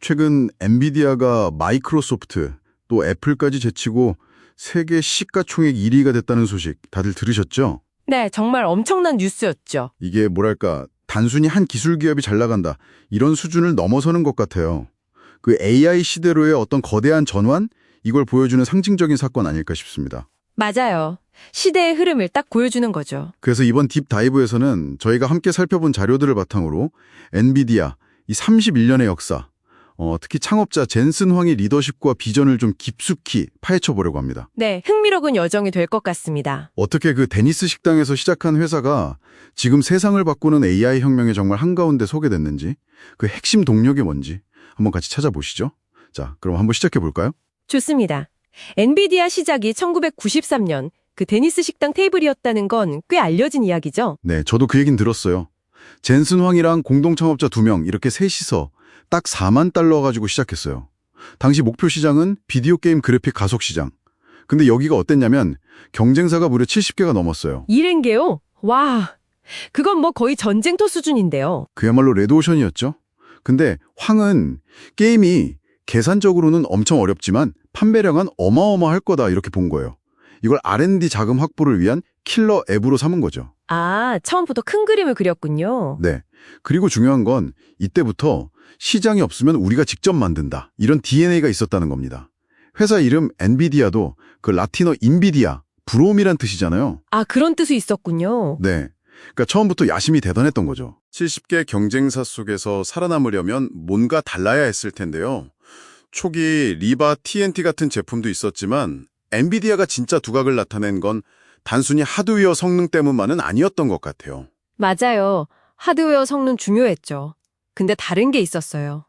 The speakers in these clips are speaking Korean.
최근 엔비디아가 마이크로소프트 또 애플까지 제치고 세계 시가총액 1위가 됐다는 소식 다들 들으셨죠? 네, 정말 엄청난 뉴스였죠. 이게 뭐랄까 단순히 한 기술 기업이 잘 나간다 이런 수준을 넘어서는 것 같아요. 그 AI 시대로의 어떤 거대한 전환? 이걸 보여주는 상징적인 사건 아닐까 싶습니다. 맞아요. 시대의 흐름을 딱 보여주는 거죠. 그래서 이번 딥다이브에서는 저희가 함께 살펴본 자료들을 바탕으로 엔비디아 이 31년의 역사, 특히 창업자 젠슨 황의 리더십과 비전을 좀 깊숙이 파헤쳐 보려고 합니다. 네, 흥미로운 여정이 될 것 같습니다. 어떻게 그 데니스 식당에서 시작한 회사가 지금 세상을 바꾸는 AI 혁명에 정말 한가운데 서게 됐는지, 그 핵심 동력이 뭔지 한번 같이 찾아보시죠. 자, 그럼 한번 시작해 볼까요? 좋습니다. 엔비디아 시작이 1993년 그 데니스 식당 테이블이었다는 건 꽤 알려진 이야기죠. 네, 저도 그 얘긴 들었어요. 젠슨 황이랑 공동 창업자 2명 이렇게 셋이서 딱 4만 달러 가지고 시작했어요. 당시 목표 시장은 비디오 게임 그래픽 가속 시장. 근데 여기가 어땠냐면 경쟁사가 무려 70개가 넘었어요. 70개요? 와, 그건 뭐 거의 전쟁터 수준인데요. 그야말로 레드오션이었죠. 근데 황은 게임이 계산적으로는 엄청 어렵지만 판매량은 어마어마할 거다 이렇게 본 거예요. 이걸 R&D 자금 확보를 위한 킬러 앱으로 삼은 거죠. 아, 처음부터 큰 그림을 그렸군요. 네. 그리고 중요한 건 이때부터 시장이 없으면 우리가 직접 만든다. 이런 DNA가 있었다는 겁니다. 회사 이름 엔비디아도 그 라틴어 인비디아, 부러움이란 뜻이잖아요. 아, 그런 뜻이 있었군요. 네. 그러니까 처음부터 야심이 대단했던 거죠. 70개 경쟁사 속에서 살아남으려면 뭔가 달라야 했을 텐데요. 초기 리바 TNT 같은 제품도 있었지만 엔비디아가 진짜 두각을 나타낸 건 단순히 하드웨어 성능 때문만은 아니었던 것 같아요. 맞아요. 하드웨어 성능 중요했죠. 근데 다른 게 있었어요.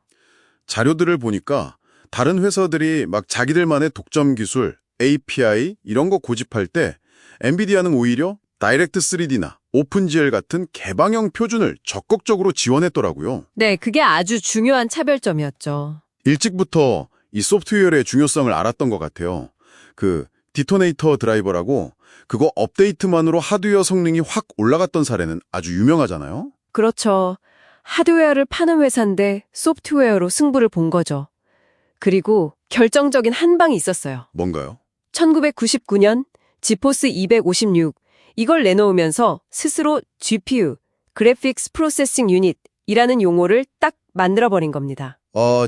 자료들을 보니까 다른 회사들이 막 자기들만의 독점 기술, API 이런 거 고집할 때 엔비디아는 오히려 다이렉트 3D나 오픈GL 같은 개방형 표준을 적극적으로 지원했더라고요. 네, 그게 아주 중요한 차별점이었죠. 일찍부터 이 소프트웨어의 중요성을 알았던 것 같아요. 그 디토네이터 드라이버라고 그거 업데이트만으로 하드웨어 성능이 확 올라갔던 사례는 아주 유명하잖아요. 그렇죠. 하드웨어를 파는 회사인데 소프트웨어로 승부를 본 거죠. 그리고 결정적인 한 방이 있었어요. 뭔가요? 1999년 지포스 256 이걸 내놓으면서 스스로 GPU, 그래픽스 프로세싱 유닛이라는 용어를 딱 만들어버린 겁니다.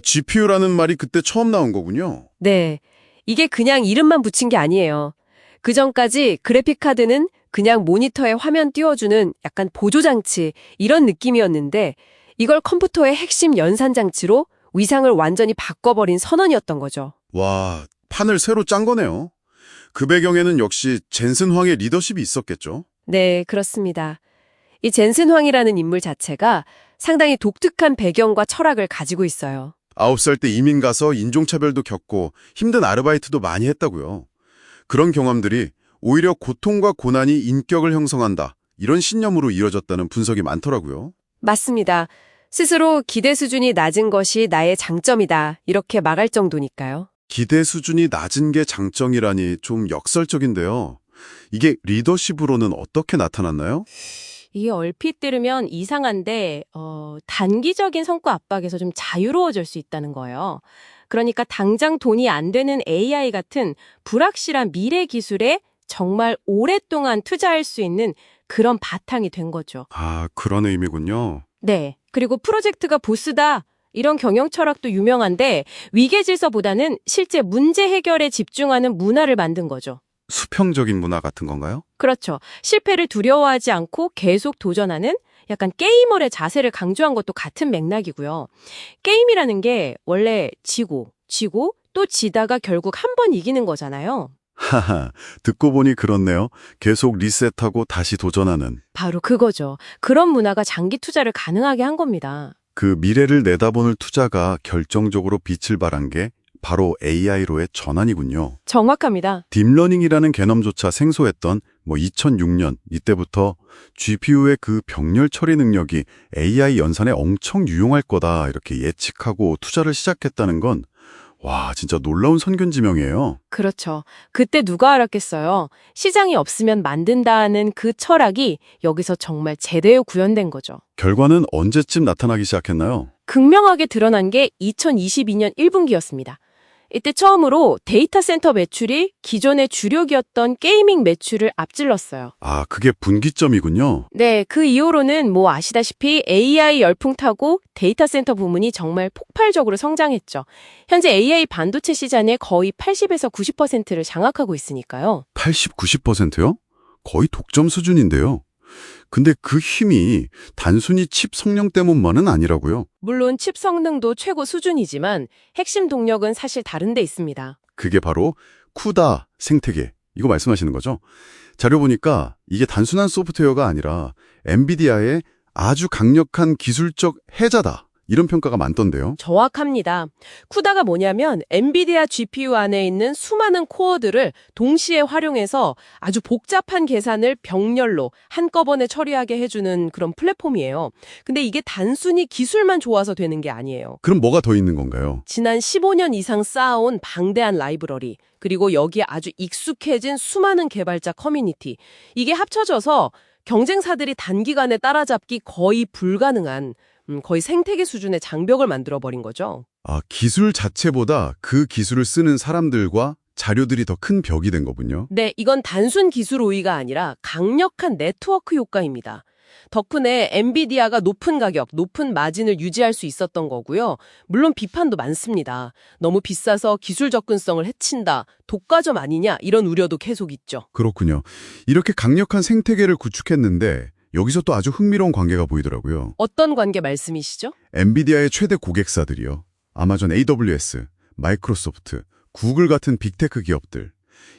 GPU라는 말이 그때 처음 나온 거군요. 네, 이게 그냥 이름만 붙인 게 아니에요. 그전까지 그래픽카드는 그냥 모니터에 화면 띄워주는 약간 보조장치 이런 느낌이었는데 이걸 컴퓨터의 핵심 연산장치로 위상을 완전히 바꿔버린 선언이었던 거죠. 와, 판을 새로 짠 거네요. 그 배경에는 역시 젠슨 황의 리더십이 있었겠죠? 네, 그렇습니다. 이 젠슨 황이라는 인물 자체가 상당히 독특한 배경과 철학을 가지고 있어요. 9살 때 이민 가서 인종차별도 겪고 힘든 아르바이트도 많이 했다고요. 그런 경험들이 오히려 고통과 고난이 인격을 형성한다. 이런 신념으로 이어졌다는 분석이 많더라고요. 맞습니다. 스스로 기대 수준이 낮은 것이 나의 장점이다. 이렇게 말할 정도니까요. 기대 수준이 낮은 게 장점이라니 좀 역설적인데요. 이게 리더십으로는 어떻게 나타났나요? 이게 얼핏 들으면 이상한데 단기적인 성과 압박에서 좀 자유로워질 수 있다는 거예요. 그러니까 당장 돈이 안 되는 AI 같은 불확실한 미래 기술에 정말 오랫동안 투자할 수 있는 그런 바탕이 된 거죠. 아, 그런 의미군요. 네. 그리고 프로젝트가 보스다. 이런 경영 철학도 유명한데 위계질서보다는 실제 문제 해결에 집중하는 문화를 만든 거죠. 수평적인 문화 같은 건가요? 그렇죠. 실패를 두려워하지 않고 계속 도전하는 약간 게이머의 자세를 강조한 것도 같은 맥락이고요. 게임이라는 게 원래 지고 또 지다가 결국 한 번 이기는 거잖아요. 하하, 듣고 보니 그렇네요. 계속 리셋하고 다시 도전하는. 바로 그거죠. 그런 문화가 장기 투자를 가능하게 한 겁니다. 그 미래를 내다보는 투자가 결정적으로 빛을 발한 게 바로 AI로의 전환이군요. 정확합니다. 딥러닝이라는 개념조차 생소했던 2006년 이때부터 GPU의 그 병렬 처리 능력이 AI 연산에 엄청 유용할 거다 이렇게 예측하고 투자를 시작했다는 건 와, 진짜 놀라운 선견지명이에요. 그렇죠. 그때 누가 알았겠어요. 시장이 없으면 만든다는 그 철학이 여기서 정말 제대로 구현된 거죠. 결과는 언제쯤 나타나기 시작했나요? 극명하게 드러난 게 2022년 1분기였습니다. 이때 처음으로 데이터 센터 매출이 기존의 주력이었던 게이밍 매출을 앞질렀어요. 아, 그게 분기점이군요. 네, 그 이후로는 아시다시피 AI 열풍 타고 데이터 센터 부문이 정말 폭발적으로 성장했죠. 현재 AI 반도체 시장의 거의 80에서 90%를 장악하고 있으니까요. 80, 90%요? 거의 독점 수준인데요. 근데 그 힘이 단순히 칩 성능 때문만은 아니라고요. 물론 칩 성능도 최고 수준이지만 핵심 동력은 사실 다른 데 있습니다. 그게 바로 쿠다 생태계. 이거 말씀하시는 거죠? 자료 보니까 이게 단순한 소프트웨어가 아니라 엔비디아의 아주 강력한 기술적 해자다. 이런 평가가 많던데요. 정확합니다. 쿠다가 뭐냐면 엔비디아 GPU 안에 있는 수많은 코어들을 동시에 활용해서 아주 복잡한 계산을 병렬로 한꺼번에 처리하게 해주는 그런 플랫폼이에요. 근데 이게 단순히 기술만 좋아서 되는 게 아니에요. 그럼 뭐가 더 있는 건가요? 지난 15년 이상 쌓아온 방대한 라이브러리, 그리고 여기에 아주 익숙해진 수많은 개발자 커뮤니티. 이게 합쳐져서 경쟁사들이 단기간에 따라잡기 거의 불가능한 거의 생태계 수준의 장벽을 만들어버린 거죠. 아, 기술 자체보다 그 기술을 쓰는 사람들과 자료들이 더 큰 벽이 된 거군요. 네, 이건 단순 기술 우위가 아니라 강력한 네트워크 효과입니다. 덕분에 엔비디아가 높은 가격, 높은 마진을 유지할 수 있었던 거고요. 물론 비판도 많습니다. 너무 비싸서 기술 접근성을 해친다, 독과점 아니냐 이런 우려도 계속 있죠. 그렇군요. 이렇게 강력한 생태계를 구축했는데 여기서 또 아주 흥미로운 관계가 보이더라고요. 어떤 관계 말씀이시죠? 엔비디아의 최대 고객사들이요. 아마존 AWS, 마이크로소프트, 구글 같은 빅테크 기업들.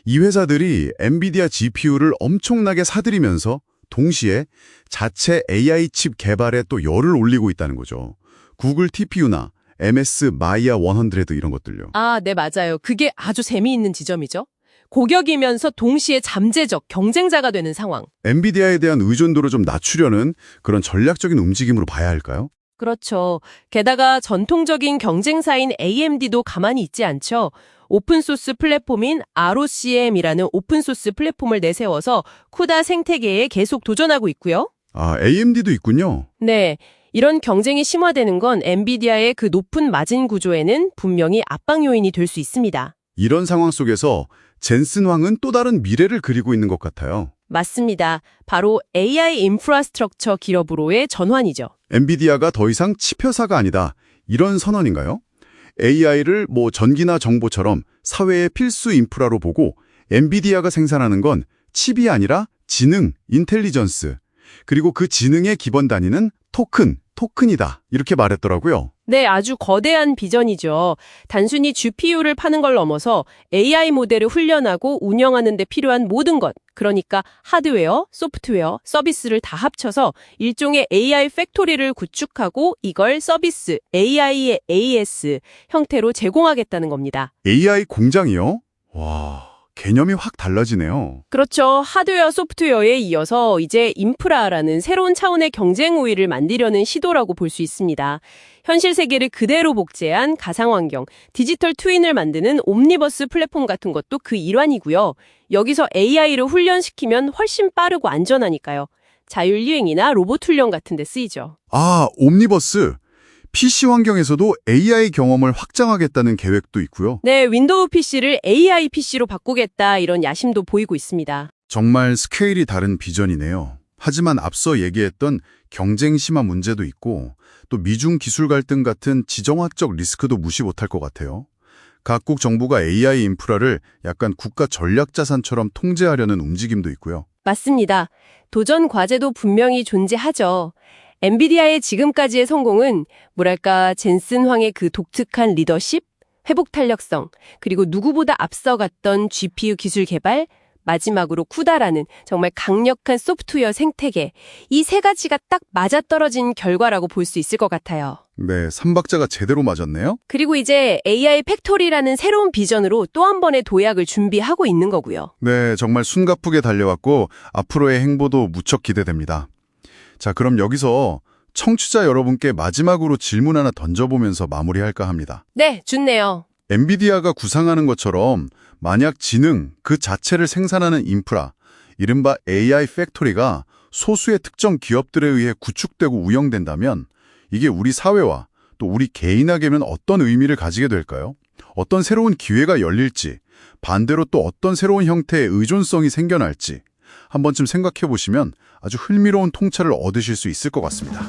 이 회사들이 엔비디아 GPU를 엄청나게 사들이면서 동시에 자체 AI 칩 개발에 또 열을 올리고 있다는 거죠. 구글 TPU나 MS 마이아 100 이런 것들요. 아, 네, 맞아요. 그게 아주 재미있는 지점이죠. 고객이면서 동시에 잠재적 경쟁자가 되는 상황. 엔비디아에 대한 의존도를 좀 낮추려는 그런 전략적인 움직임으로 봐야 할까요? 그렇죠. 게다가 전통적인 경쟁사인 AMD도 가만히 있지 않죠. 오픈소스 플랫폼인 ROCm이라는 오픈소스 플랫폼을 내세워서 쿠다 생태계에 계속 도전하고 있고요. 아, AMD도 있군요. 네, 이런 경쟁이 심화되는 건 엔비디아의 그 높은 마진 구조에는 분명히 압박 요인이 될 수 있습니다. 이런 상황 속에서 젠슨 황은 또 다른 미래를 그리고 있는 것 같아요. 맞습니다. 바로 AI 인프라스트럭처 기업으로의 전환이죠. 엔비디아가 더 이상 칩 회사가 아니다. 이런 선언인가요? AI를 전기나 정보처럼 사회의 필수 인프라로 보고 엔비디아가 생산하는 건 칩이 아니라 지능, 인텔리전스, 그리고 그 지능의 기본 단위는 토큰이다. 이렇게 말했더라고요. 네, 아주 거대한 비전이죠. 단순히 GPU를 파는 걸 넘어서 AI 모델을 훈련하고 운영하는 데 필요한 모든 것, 그러니까 하드웨어, 소프트웨어, 서비스를 다 합쳐서 일종의 AI 팩토리를 구축하고 이걸 서비스, AI의 AS 형태로 제공하겠다는 겁니다. AI 공장이요? 와, 개념이 확 달라지네요. 그렇죠. 하드웨어, 소프트웨어에 이어서 이제 인프라라는 새로운 차원의 경쟁 우위를 만들려는 시도라고 볼 수 있습니다. 현실 세계를 그대로 복제한 가상환경, 디지털 트윈을 만드는 옴니버스 플랫폼 같은 것도 그 일환이고요. 여기서 AI를 훈련시키면 훨씬 빠르고 안전하니까요. 자율주행이나 로봇 훈련 같은 데 쓰이죠. 아, 옴니버스. PC 환경에서도 AI 경험을 확장하겠다는 계획도 있고요. 네, 윈도우 PC를 AI PC로 바꾸겠다 이런 야심도 보이고 있습니다. 정말 스케일이 다른 비전이네요. 하지만 앞서 얘기했던 경쟁 심화 문제도 있고 또 미중 기술 갈등 같은 지정학적 리스크도 무시 못할 것 같아요. 각국 정부가 AI 인프라를 약간 국가 전략 자산처럼 통제하려는 움직임도 있고요. 맞습니다. 도전 과제도 분명히 존재하죠. 엔비디아의 지금까지의 성공은 젠슨 황의 그 독특한 리더십, 회복 탄력성, 그리고 누구보다 앞서갔던 GPU 기술 개발, 마지막으로 쿠다라는 정말 강력한 소프트웨어 생태계, 이 세 가지가 딱 맞아떨어진 결과라고 볼 수 있을 것 같아요. 네, 삼박자가 제대로 맞았네요. 그리고 이제 AI 팩토리라는 새로운 비전으로 또 한 번의 도약을 준비하고 있는 거고요. 네, 정말 숨가쁘게 달려왔고 앞으로의 행보도 무척 기대됩니다. 자, 그럼 여기서 청취자 여러분께 마지막으로 질문 하나 던져보면서 마무리할까 합니다. 네, 좋네요. 엔비디아가 구상하는 것처럼 만약 지능 그 자체를 생산하는 인프라, 이른바 AI 팩토리가 소수의 특정 기업들에 의해 구축되고 운영된다면 이게 우리 사회와 또 우리 개인에게는 어떤 의미를 가지게 될까요? 어떤 새로운 기회가 열릴지, 반대로 또 어떤 새로운 형태의 의존성이 생겨날지 한 번쯤 생각해 보시면 아주 흥미로운 통찰을 얻으실 수 있을 것 같습니다.